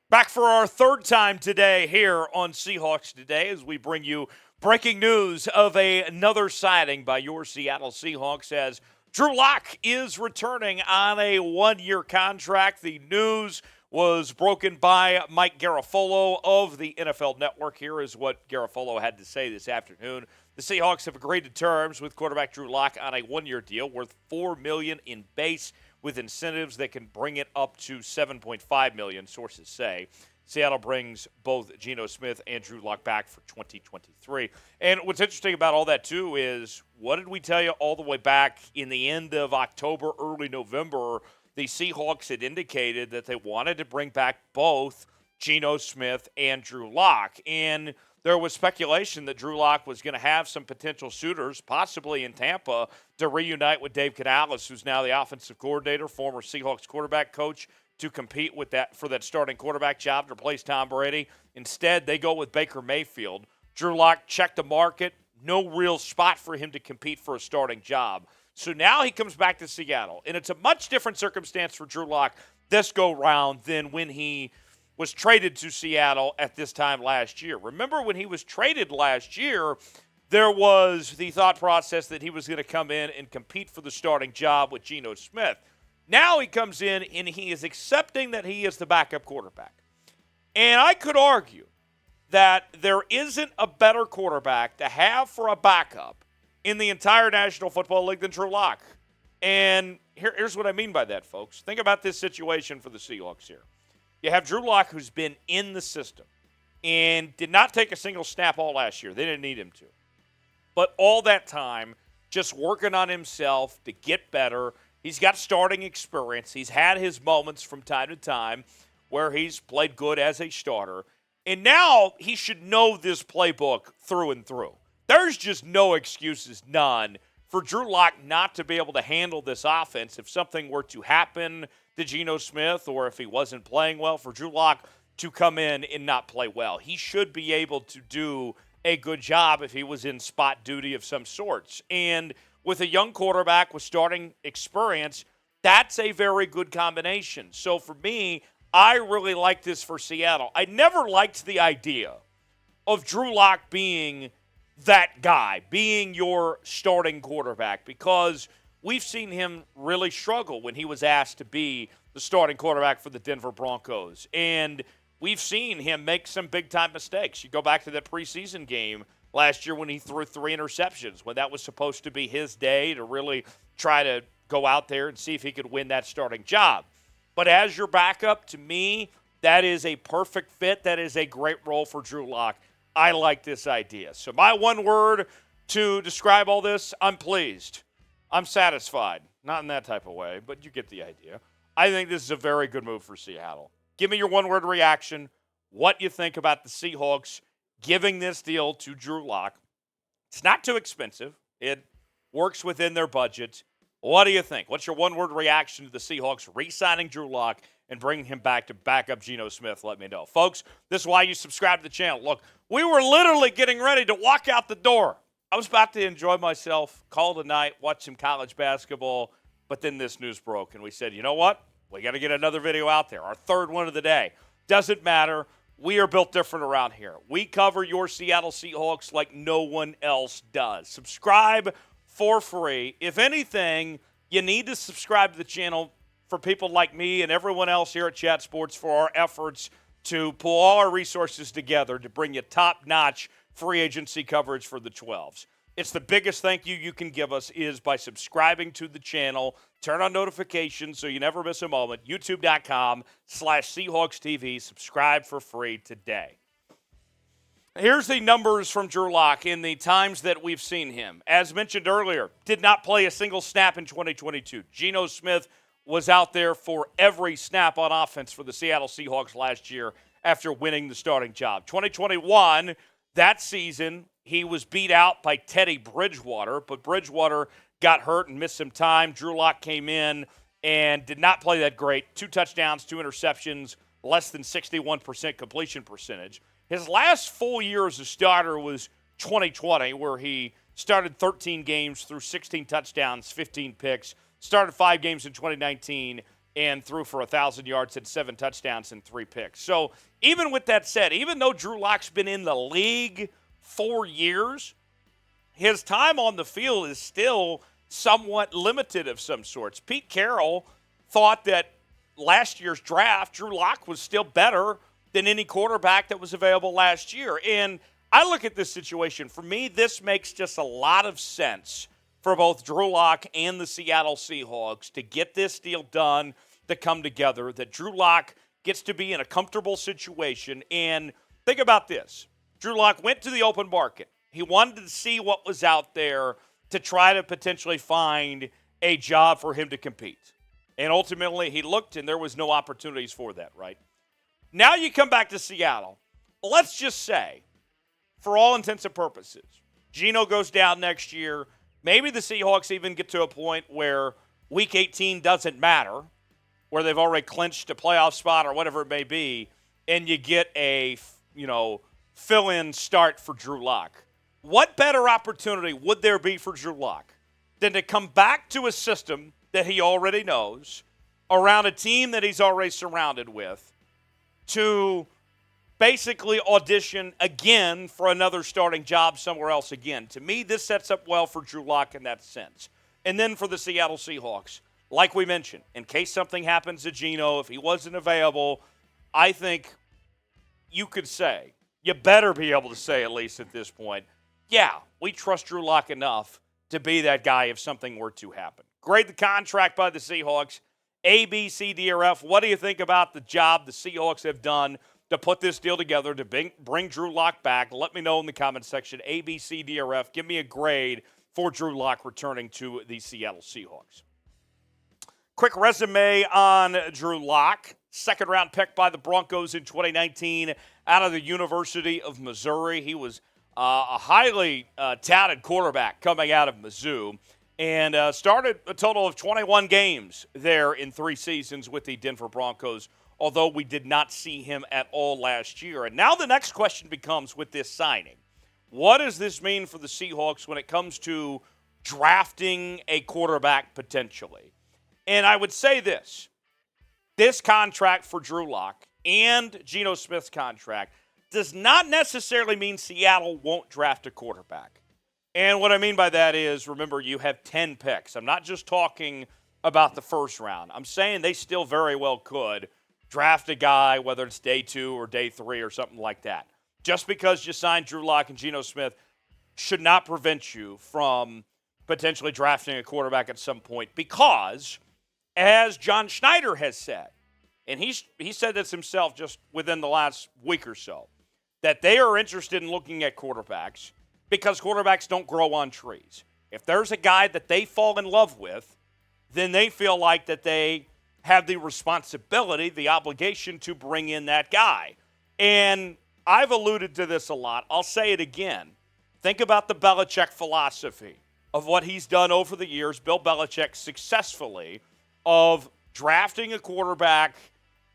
Back for our third time today here on Seahawks Today as we bring you breaking news of another signing by your Seattle Seahawks as Drew Lock is returning on a one-year contract. The news was broken by Mike Garafolo of the NFL Network. Here is what Garafolo had to say this afternoon. The Seahawks have agreed to terms with quarterback Drew Lock on a one-year deal worth $4 million in base, with incentives that can bring it up to $7.5 million, sources say. Seattle brings both Geno Smith and Drew Lock back for 2023. And what's interesting about all that, too, is what did we tell you all the way back in the end of October, early November? The Seahawks had indicated that they wanted to bring back both Geno Smith and Drew Lock. And there was speculation that Drew Lock was going to have some potential suitors, possibly in Tampa, to reunite with Dave Canales, who's now the offensive coordinator, former Seahawks quarterback coach, to compete with that for that starting quarterback job to replace Tom Brady. Instead, they go with Baker Mayfield. Drew Lock checked the market. No real spot for him to compete for a starting job. So now he comes back to Seattle, and it's a much different circumstance for Drew Lock this go-round than when he was traded to Seattle at this time last year. Remember when he was traded last year, there was the thought process that he was going to come in and compete for the starting job with Geno Smith. Now he comes in and he is accepting that he is the backup quarterback. And I could argue that there isn't a better quarterback to have for a backup in the entire National Football League than Drew Lock. And here's what I mean by that, folks. Think about this situation for the Seahawks here. You have Drew Lock, who's been in the system and did not take a single snap all last year. They didn't need him to. But all that time, just working on himself to get better. He's got starting experience. He's had his moments from time to time where he's played good as a starter. And now he should know this playbook through and through. There's just no excuses, none, for Drew Lock not to be able to handle this offense if something were to happen to Geno Smith or if he wasn't playing well, for Drew Lock to come in and not play well. He should be able to do a good job if he was in spot duty of some sorts. And with a young quarterback with starting experience, that's a very good combination. So for me, I really like this for Seattle. I never liked the idea of Drew Lock being that guy, being your starting quarterback, because we've seen him really struggle when he was asked to be the starting quarterback for the Denver Broncos. And we've seen him make some big-time mistakes. You go back to that preseason game last year when he threw 3 interceptions, when that was supposed to be his day to really try to go out there and see if he could win that starting job. But as your backup, to me, that is a perfect fit. That is a great role for Drew Lock. I like this idea. So my one word to describe all this, I'm pleased. I'm satisfied. Not in that type of way, but you get the idea. I think this is a very good move for Seattle. Give me your one-word reaction, what you think about the Seahawks giving this deal to Drew Lock. It's not too expensive. It works within their budget. What do you think? What's your one-word reaction to the Seahawks re-signing Drew Lock and bringing him back to back up Geno Smith? Let me know. Folks, this is why you subscribe to the channel. Look, we were literally getting ready to walk out the door. I was about to enjoy myself, call it a night, watch some college basketball, but then this news broke, and we said, you know what? We got to get another video out there, our third one of the day. Doesn't matter. We are built different around here. We cover your Seattle Seahawks like no one else does. Subscribe for free. If anything, you need to subscribe to the channel for people like me and everyone else here at Chat Sports for our efforts to pull all our resources together to bring you top-notch free agency coverage for the 12s. It's the biggest thank you can give us is by subscribing to the channel. Turn on notifications so you never miss a moment. YouTube.com/Seahawks TV. Subscribe for free today. Here's the numbers from Drew Lock in the times that we've seen him. As mentioned earlier, did not play a single snap in 2022. Geno Smith was out there for every snap on offense for the Seattle Seahawks last year after winning the starting job. 2021, that season, he was beat out by Teddy Bridgewater, but Bridgewater got hurt and missed some time. Drew Lock came in and did not play that great. 2 touchdowns, 2 interceptions, less than 61% completion percentage. His last full year as a starter was 2020, where he started 13 games, threw 16 touchdowns, 15 picks, started 5 games in 2019, and threw for 1,000 yards and 7 touchdowns and 3 picks. So even with that said, even though Drew Lock's been in the league 4 years, his time on the field is still somewhat limited of some sorts. Pete Carroll thought that last year's draft, Drew Lock was still better than any quarterback that was available last year. And I look at this situation. For me, this makes just a lot of sense for both Drew Lock and the Seattle Seahawks to get this deal done, to come together, that Drew Lock gets to be in a comfortable situation. And think about this. Drew Lock went to the open market. He wanted to see what was out there to try to potentially find a job for him to compete. And ultimately, he looked, and there was no opportunities for that, right? Now you come back to Seattle. Let's just say, for all intents and purposes, Geno goes down next year. Maybe the Seahawks even get to a point where Week 18 doesn't matter, where they've already clinched a playoff spot or whatever it may be, and you get a, fill-in start for Drew Lock. What better opportunity would there be for Drew Lock than to come back to a system that he already knows, around a team that he's already surrounded with, to basically audition again for another starting job somewhere else again? To me, this sets up well for Drew Lock in that sense. And then for the Seattle Seahawks, like we mentioned, in case something happens to Geno, if he wasn't available, I think you could say, you better be able to say at least at this point, yeah, we trust Drew Lock enough to be that guy if something were to happen. Grade the contract by the Seahawks. A, B, C, D, or F. What do you think about the job the Seahawks have done to put this deal together to bring Drew Lock back? Let me know in the comments section. A, B, C, D, or F. Give me a grade for Drew Lock returning to the Seattle Seahawks. Quick resume on Drew Lock. Second-round pick by the Broncos in 2019 out of the University of Missouri. He was a highly touted quarterback coming out of Mizzou, and started a total of 21 games there in 3 seasons with the Denver Broncos, although we did not see him at all last year. And now the next question becomes, with this signing, what does this mean for the Seahawks when it comes to drafting a quarterback potentially? And I would say this contract for Drew Lock and Geno Smith's contract does not necessarily mean Seattle won't draft a quarterback. And what I mean by that is, remember, you have 10 picks. I'm not just talking about the first round. I'm saying they still very well could draft a guy, whether it's day 2 or day 3 or something like that. Just because you signed Drew Lock and Geno Smith should not prevent you from potentially drafting a quarterback at some point, because, as John Schneider has said, and he said this himself just within the last week or so, that they are interested in looking at quarterbacks because quarterbacks don't grow on trees. If there's a guy that they fall in love with, then they feel like that they have the responsibility, the obligation to bring in that guy. And I've alluded to this a lot. I'll say it again. Think about the Belichick philosophy of what he's done over the years, Bill Belichick successfully, of drafting a quarterback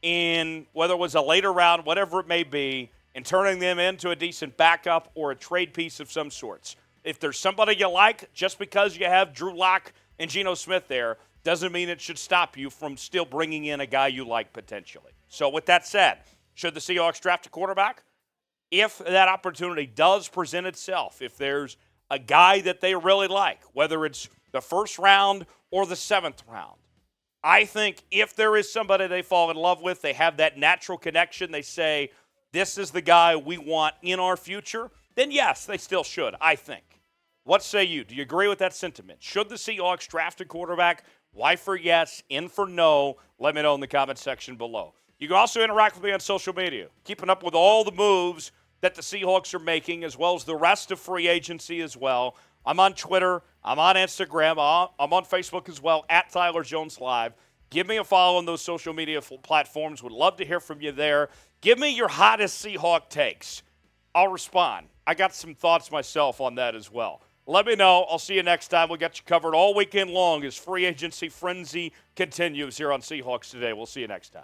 in, whether it was a later round, whatever it may be, and turning them into a decent backup or a trade piece of some sorts. If there's somebody you like, just because you have Drew Lock and Geno Smith there, doesn't mean it should stop you from still bringing in a guy you like potentially. So with that said, should the Seahawks draft a quarterback? If that opportunity does present itself, if there's a guy that they really like, whether it's the first round or the 7th round, I think if there is somebody they fall in love with, they have that natural connection, they say, this is the guy we want in our future, then yes, they still should, I think. What say you? Do you agree with that sentiment? Should the Seahawks draft a quarterback? Y for yes, N for no. Let me know in the comment section below. You can also interact with me on social media, keeping up with all the moves that the Seahawks are making, as well as the rest of free agency as well. I'm on Twitter. I'm on Instagram. I'm on Facebook as well, at Tyler Jones Live. Give me a follow on those social media platforms. Would love to hear from you there. Give me your hottest Seahawk takes. I'll respond. I got some thoughts myself on that as well. Let me know. I'll see you next time. We'll get you covered all weekend long as free agency frenzy continues here on Seahawks Today. We'll see you next time.